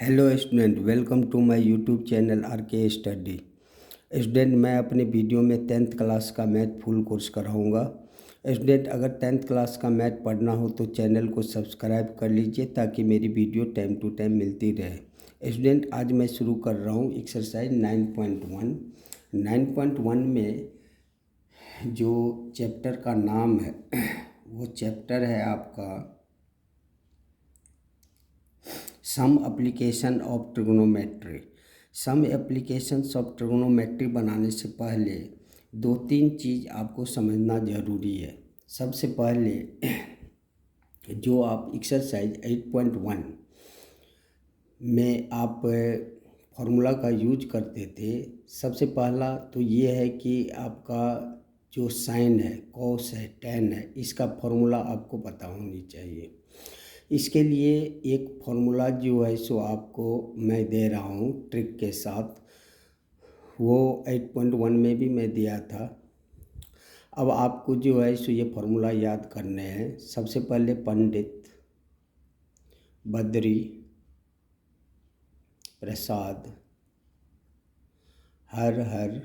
Hello student, welcome to my YouTube channel R K study. Student, मैं अपने video में 10th class का math full course कराऊंगा। Student, अगर 10th क्लास का मैथ पढ़ना हो तो चैनल को सब्सक्राइब कर लीजिए ताकि मेरी वीडियो टाइम टू टाइम मिलती रहे। स्टूडेंट, आज मैं शुरू कर रहा हूँ एक्सरसाइज 9.1। 9.1 में जो चैप्टर का नाम है वो चैप्टर है आपका some application of trigonometry. Some applications of trigonometry बनाने से पहले दो तीन चीज़ आपको समझना ज़रूरी है। सबसे पहले जो आप एक्सरसाइज 8.1 में आप फार्मूला का यूज करते थे, सबसे पहला तो ये है कि आपका जो साइन है, कॉस है, टैन है, इसका फार्मूला आपको पता होनी चाहिए। इसके लिए एक फार्मूला जो है सो आपको मैं दे रहा हूँ ट्रिक के साथ, वो 8.1 में भी मैं दिया था। अब आपको जो है सो ये फार्मूला याद करने हैं। सबसे पहले पंडित, बद्री, प्रसाद, हर हर,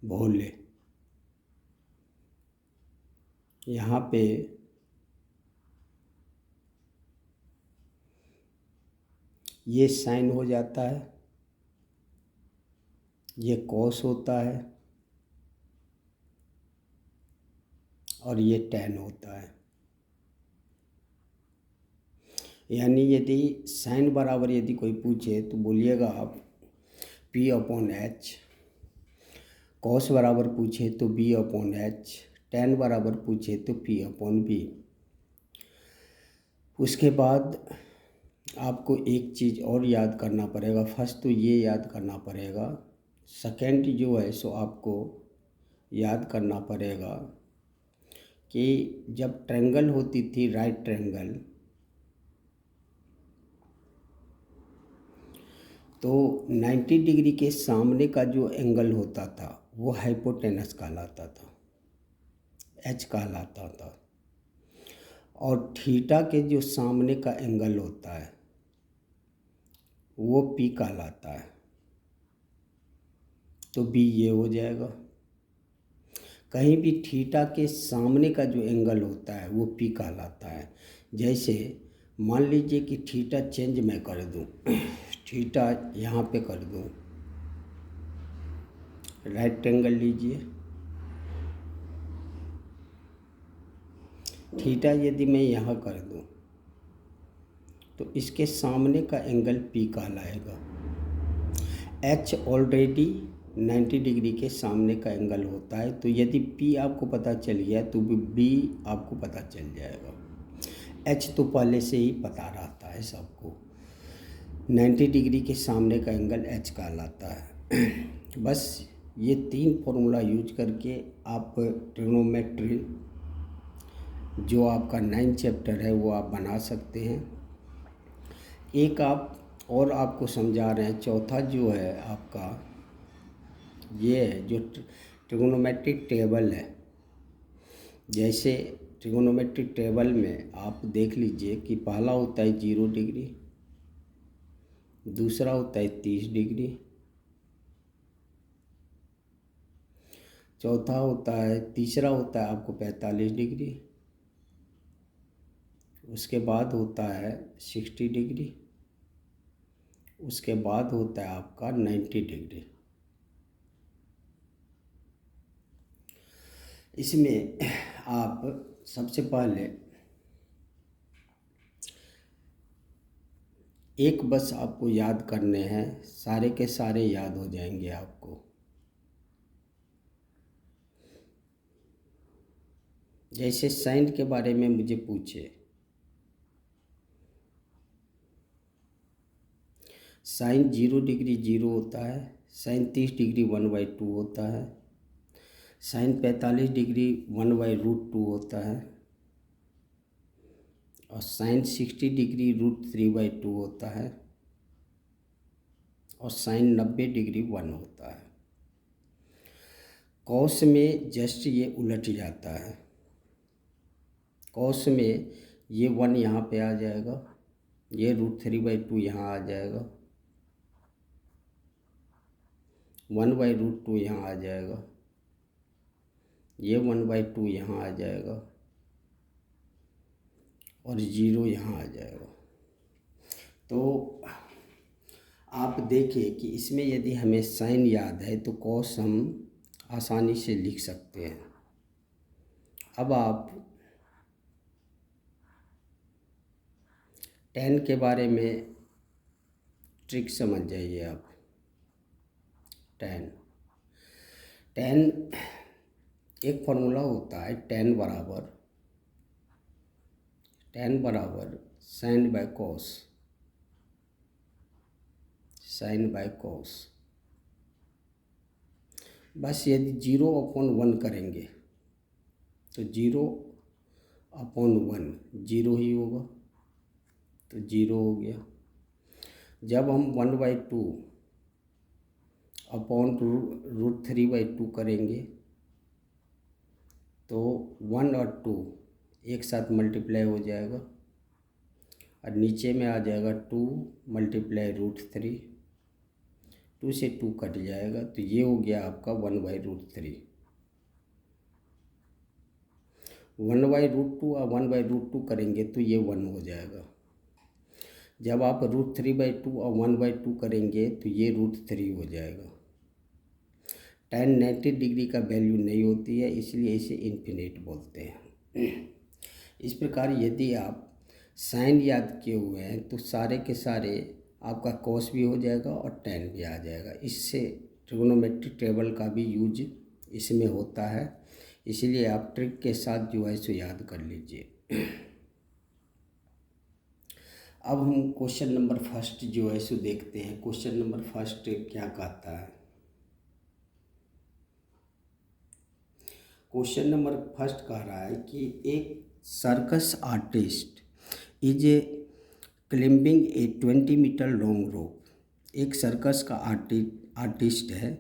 भोले। यहाँ पे ये साइन हो जाता है, ये कॉस होता है और ये टैन होता है। यानी यदि साइन बराबर यदि कोई पूछे तो बोलिएगा आप P/H, कॉस बराबर पूछे तो B/H, टैन बराबर पूछे तो P/V। उसके बाद आपको एक चीज़ और याद करना पड़ेगा। फर्स्ट तो ये याद करना पड़ेगा, सेकंड जो है सो आपको याद करना पड़ेगा कि जब ट्रायंगल होती थी, राइट ट्रायंगल, तो 90 डिग्री के सामने का जो एंगल होता था वो हाइपोटेनस कहलाता था, H कहलाता था। और थीटा के जो सामने का एंगल होता है वो P कहलाता है, तो B ये हो जाएगा। कहीं भी थीटा के सामने का जो एंगल होता है वो P कहलाता है। जैसे मान लीजिए कि थीटा चेंज मैं कर दूं, थीटा यहाँ पे कर दूं, राइट ट्रायंगल लीजिए, थीटा यदि मैं यहाँ कर दूं तो इसके सामने का एंगल P कहलाएगा। H ऑलरेडी 90 डिग्री के सामने का एंगल होता है, तो यदि P आपको पता चल गया तो B आपको पता चल जाएगा। H तो पहले से ही पता रहता है सबको, 90 डिग्री के सामने का एंगल H कहलाता है। बस ये तीन फार्मूला यूज करके आप ट्रिग्नोमेट्री जो आपका 9 चैप्टर है वो आप बना सकते हैं। एक आप और आपको समझा रहे हैं, चौथा जो है आपका ये है जो ट्रिग्नोमेट्रिक टेबल है। जैसे ट्रिग्नोमेट्रिक टेबल में आप देख लीजिए कि पहला होता है 0 डिग्री, दूसरा होता है 30 डिग्री, चौथा होता है, तीसरा होता है आपको 45 डिग्री, उसके बाद होता है 60 डिग्री, उसके बाद होता है आपका 90 डिग्री। इसमें आप सबसे पहले एक बस आपको याद करने हैं, सारे के सारे याद हो जाएंगे आपको। जैसे साइन के बारे में मुझे पूछे, साइन 0 डिग्री 0 होता है, साइन 30 डिग्री 1/2 होता है, साइन 45 डिग्री 1/√2 होता है, और साइन 60 डिग्री √3/2 होता है, और साइन 90 डिग्री 1 होता है। कॉस में जस्ट ये उलट जाता है। कॉस में ये 1 यहाँ पे आ जाएगा, ये √3/2 यहाँ आ जाएगा, 1/√2 यहाँ आ जाएगा, ये 1/2 यहाँ आ जाएगा और 0 यहाँ आ जाएगा। तो आप देखिए कि इसमें यदि हमें साइन याद है तो कॉस हम आसानी से लिख सकते हैं। अब आप tan के बारे में ट्रिक समझ जाइए। आप tan एक फॉर्मूला होता है, tan बराबर साइन बाय कॉस। बस यदि 0/1 करेंगे तो 0/1 0 ही होगा, तो 0 हो गया। जब हम 1/2 अपॉन √3/2 करेंगे तो 1 और 2 एक साथ मल्टीप्लाई हो जाएगा और नीचे में आ जाएगा 2 × √3, 2 से 2 कट जाएगा, तो ये हो गया आपका 1/√3। 1/√2 और 1/√2 करेंगे तो ये 1 हो जाएगा। जब आप √3/2 और 1/2 करेंगे तो ये √3 हो जाएगा। tan 90 डिग्री का वैल्यू नहीं होती है, इसलिए इसे इन्फिनिट बोलते हैं। इस प्रकार यदि आप साइन याद किए हुए हैं तो सारे के सारे आपका कॉस भी हो जाएगा और tan भी आ जाएगा। इससे ट्रिग्नोमेट्रिक टेबल का भी यूज इसमें होता है, इसलिए आप ट्रिक के साथ जो है सो याद कर लीजिए। अब हम क्वेश्चन नंबर फर्स्ट जो है सो देखते हैं। क्वेश्चन नंबर फर्स्ट क्या कहता है? क्वेश्चन नंबर फर्स्ट कह रहा है कि एक circus artist is a climbing a 20 metre long rope. एक सर्कस का आर्टिस्ट है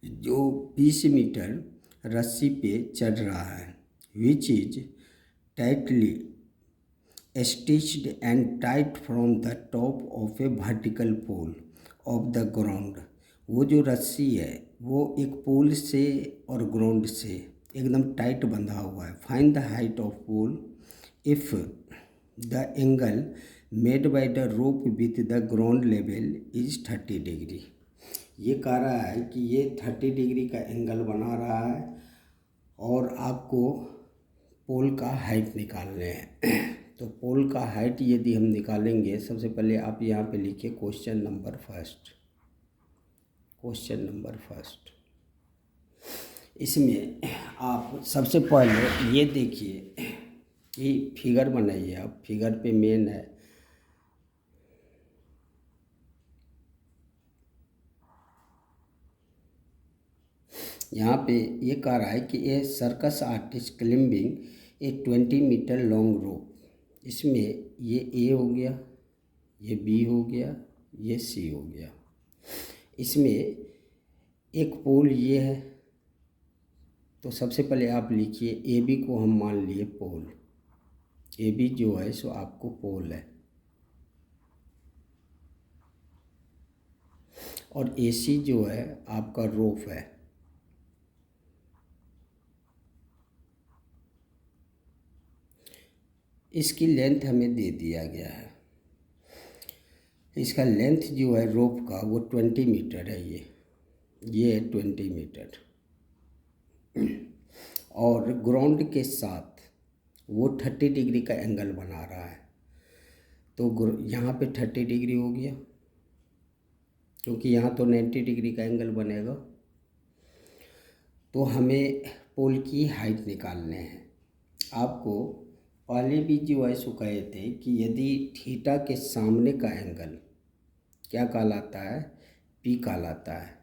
जो 20 मीटर रस्सी पे चढ़ रहा है, which is tightly stitched and tight from the top of a vertical pole of the ground. वो जो रस्सी है वो एक पोल से और ग्राउंड से एकदम टाइट बंधा हुआ है। Find the height of pole if the angle made by the rope with the ground level is 30 degree. ये कह रहा है कि ये 30 डिग्री का एंगल बना रहा है और आपको पोल का हाइट निकालने हैं। तो पोल का हाइट यदि हम निकालेंगे, सबसे पहले आप यहाँ पे लिखिए क्वेश्चन नंबर फर्स्ट। इसमें आप सबसे पहले ये देखिए कि फिगर बनाइए। आप फिगर पे मेन है, यहाँ पे ये कह रहा है कि ये circus artist climbing a 20 metre long रोप। इसमें ये ए हो गया, ये बी हो गया, ये सी हो गया। इसमें एक पोल ये है, तो सबसे पहले आप लिखिए ए बी को हम मान लिए पोल। ए बी जो है सो आपको पोल है और ए सी जो है आपका रोप है। इसकी लेंथ हमें दे दिया गया है। इसका लेंथ जो है रोप का वो 20 मीटर है। ये है 20 मीटर और ग्राउंड के साथ वो 30 डिग्री का एंगल बना रहा है। तो यहाँ पे 30 डिग्री हो गया, क्योंकि यहाँ तो 90 डिग्री का एंगल बनेगा। तो हमें पोल की हाइट निकालने हैं। आपको पहले भी जो है सो कहे थे कि यदि थीटा के सामने का एंगल क्या कहलाता है? पी कहलाता है।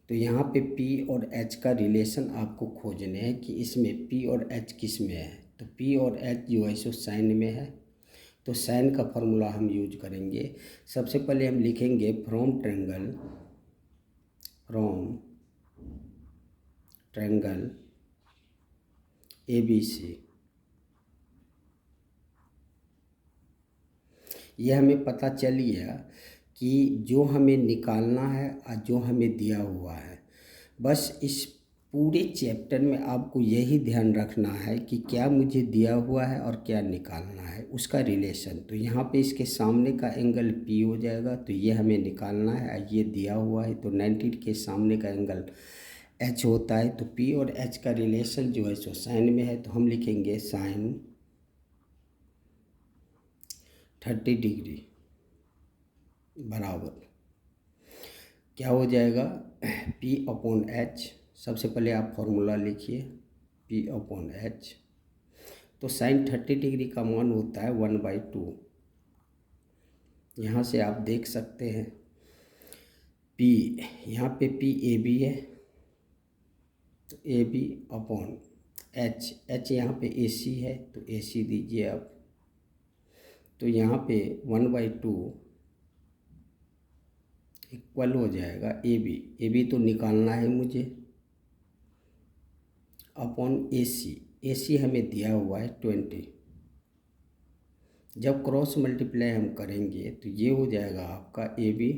तो यहाँ पे पी और एच का रिलेशन आपको खोजने हैं कि इसमें पी और एच किस में है। तो पी और एच जो है सो साइन में है, तो साइन का फॉर्मूला हम यूज करेंगे। सबसे पहले हम लिखेंगे फ्रॉम ट्रायंगल ABC ये हमें पता चल गया कि जो हमें निकालना है और जो हमें दिया हुआ है, बस इस पूरे चैप्टर में आपको यही ध्यान रखना है कि क्या मुझे दिया हुआ है और क्या निकालना है, उसका रिलेशन। तो यहाँ पे इसके सामने का एंगल P हो जाएगा, तो ये हमें निकालना है। ये दिया हुआ है तो 90 के सामने का एंगल H होता है, तो P और H का रिलेशन जो है सो साइन में है, तो हम लिखेंगे साइन 30 डिग्री बराबर क्या हो जाएगा, P/H। सबसे पहले आप फॉर्मूला लिखिए, P/H। तो साइन 30 डिग्री का मान होता है 1/2। यहाँ से आप देख सकते हैं P, यहाँ पे P/AB है, तो AB/H, H यहाँ पे AC है तो AC दीजिए आप। तो यहाँ पे 1/2 इक्वल हो जाएगा AB तो निकालना है मुझे, अपॉन AC हमें दिया हुआ है 20। जब क्रॉस मल्टीप्लाई हम करेंगे तो ये हो जाएगा आपका AB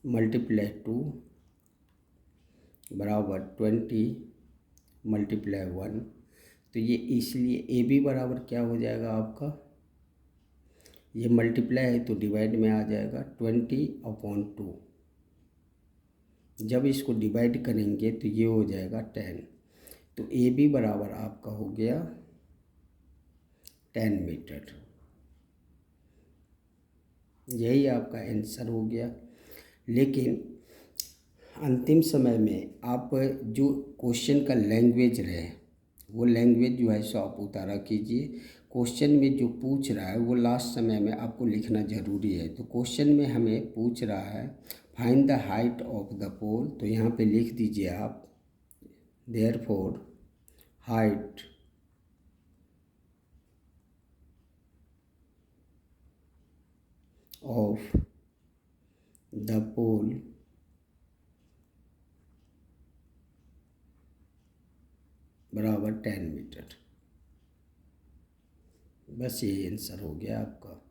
× 2 बराबर 20 × 1। तो ये इसलिए AB बराबर क्या हो जाएगा आपका, ये मल्टीप्लाई है तो डिवाइड में आ जाएगा 20/2। जब इसको डिवाइड करेंगे तो ये हो जाएगा 10। तो AB बराबर आपका हो गया 10 मीटर। यही आपका आंसर हो गया। लेकिन अंतिम समय में आप जो क्वेश्चन का लैंग्वेज रहे, वो लैंग्वेज जो है सो आप उतारा कीजिए। क्वेश्चन में जो पूछ रहा है वो लास्ट समय में आपको लिखना ज़रूरी है। तो क्वेश्चन में हमें पूछ रहा है find the height of the pole, तो यहाँ पे लिख दीजिए आप therefore height of the pole बराबर 10 मीटर। बस ये आंसर हो गया आपका।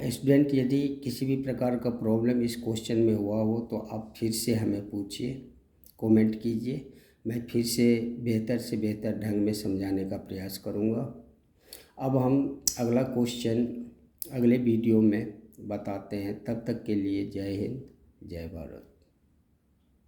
स्टूडेंट, यदि किसी भी प्रकार का प्रॉब्लम इस क्वेश्चन में हुआ हो तो आप फिर से हमें पूछिए, कमेंट कीजिए। मैं फिर से बेहतर ढंग में समझाने का प्रयास करूँगा। अब हम अगला क्वेश्चन अगले वीडियो में बताते हैं। तब तक के लिए जय हिंद, जय भारत।